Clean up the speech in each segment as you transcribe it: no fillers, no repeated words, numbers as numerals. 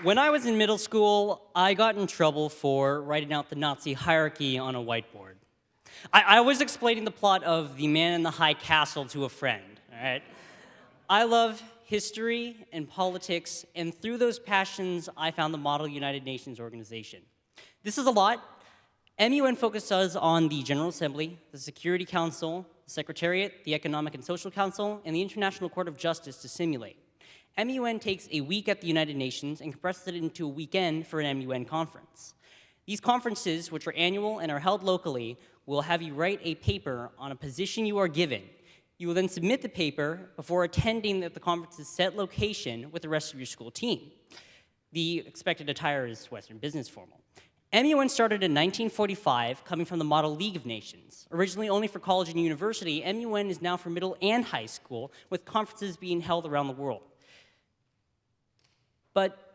When I was in middle school, I got in trouble for writing out the Nazi hierarchy on a whiteboard. I was explaining the plot of The Man in the High Castle to a friend, all right? I love history and politics, and through those passions, I found the Model United Nations organization. This is a lot. MUN focuses on the General Assembly, the Security Council, the Secretariat, the Economic and Social Council, and the International Court of Justice to simulate. MUN takes a week at the United Nations and compresses it into a weekend for an MUN conference. These conferences, which are annual and are held locally, will have you write a paper on a position you are given. You will then submit the paper before attending at the conference's set location with the rest of your school team. The expected attire is Western business formal. MUN started in 1945, coming from the Model League of Nations. Originally only for college and university, MUN is now for middle and high school, with conferences being held around the world. But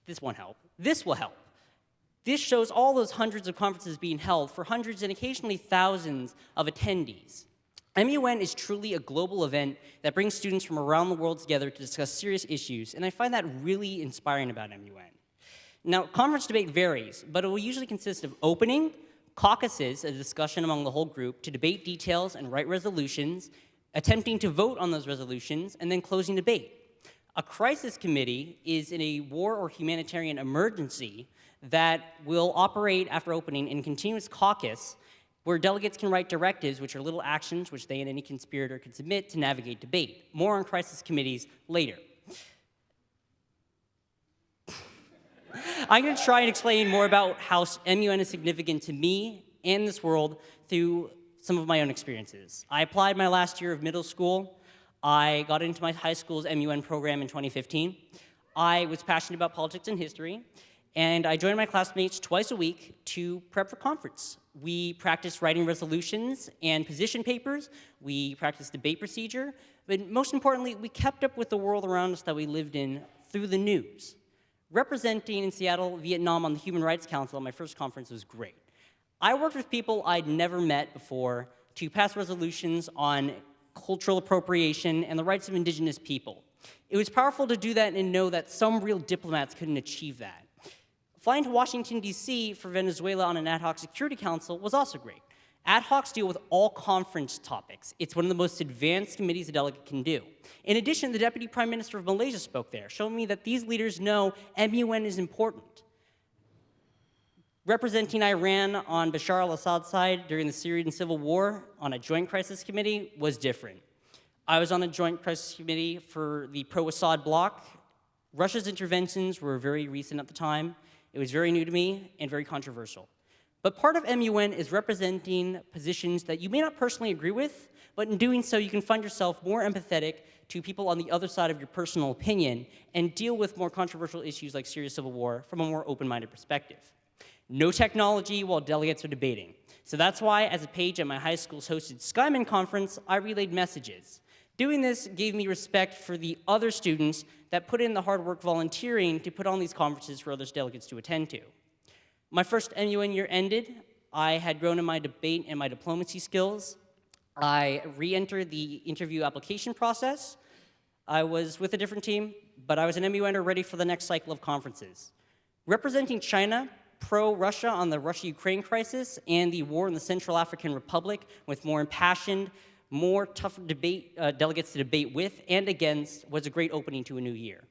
this won't help. This will help. This shows all those hundreds of conferences being held for hundreds and occasionally thousands of attendees. MUN is truly a global event that brings students from around the world together to discuss serious issues, and I find that really inspiring about MUN. Now, conference debate varies, but it will usually consist of opening, caucuses, a discussion among the whole group to debate details and write resolutions, attempting to vote on those resolutions, and then closing debate. A crisis committee is in a war or humanitarian emergency that will operate after opening in continuous caucus where delegates can write directives, which are little actions which they and any conspirator can submit to navigate debate. More on crisis committees later. I'm going to try and explain more about how MUN is significant to me and this world through some of my own experiences. I applied my last year of middle school. I got into my high school's MUN program in 2015. I was passionate about politics and history, and I joined my classmates twice a week to prep for conference. We practiced writing resolutions and position papers. We practiced debate procedure, but most importantly, we kept up with the world around us that we lived in through the news. Representing in Seattle, Vietnam on the Human Rights Council at my first conference was great. I worked with people I'd never met before to pass resolutions on cultural appropriation and the rights of indigenous people. It was powerful to do that and know that some real diplomats couldn't achieve that. Flying to Washington, D.C. for Venezuela on an ad hoc Security Council was also great. Ad hocs deal with all conference topics. It's one of the most advanced committees a delegate can do. In addition, the Deputy Prime Minister of Malaysia spoke there, showing me that these leaders know MUN is important. Representing Iran on Bashar al-Assad's side during the Syrian civil war on a joint crisis committee was different. I was on a joint crisis committee for the pro-Assad bloc. Russia's interventions were very recent at the time. It was very new to me and very controversial. But part of MUN is representing positions that you may not personally agree with, but in doing so, you can find yourself more empathetic to people on the other side of your personal opinion and deal with more controversial issues like Syria's civil war from a more open-minded perspective. No technology while delegates are debating. So that's why, as a page at my high school's hosted Skyman conference, I relayed messages. Doing this gave me respect for the other students that put in the hard work volunteering to put on these conferences for other delegates to attend to. My first MUN year ended. I had grown in my debate and my diplomacy skills. I re-entered the interview application process. I was with a different team, but I was an MUNer ready for the next cycle of conferences. Representing China, pro-Russia on the Russia-Ukraine crisis and the war in the Central African Republic with more impassioned, more tough delegates to debate with and against was a great opening to a new year.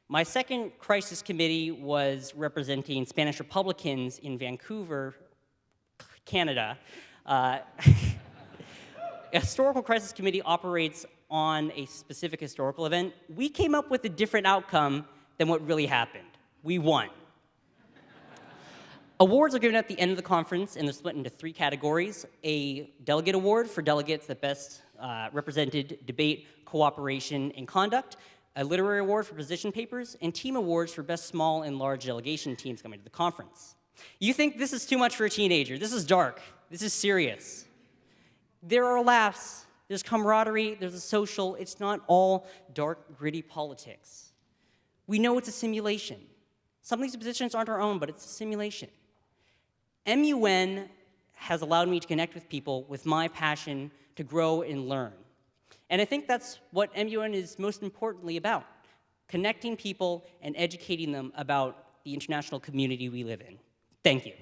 My second crisis committee was representing Spanish Republicans in Vancouver, Canada. A historical crisis committee operates on a specific historical event. We came up with a different outcome than what really happened. We won. Awards are given at the end of the conference, and they're split into three categories: a delegate award for delegates that best represented debate, cooperation, and conduct, a literary award for position papers, and team awards for best small and large delegation teams coming to the conference. You think this is too much for a teenager. This is dark. This is serious. There are laughs. There's camaraderie. There's a social. It's not all dark, gritty politics. We know it's a simulation. Some of these positions aren't our own, but it's a simulation. MUN has allowed me to connect with people with my passion to grow and learn. And I think that's what MUN is most importantly about. connecting people and educating them about the international community we live in. Thank you.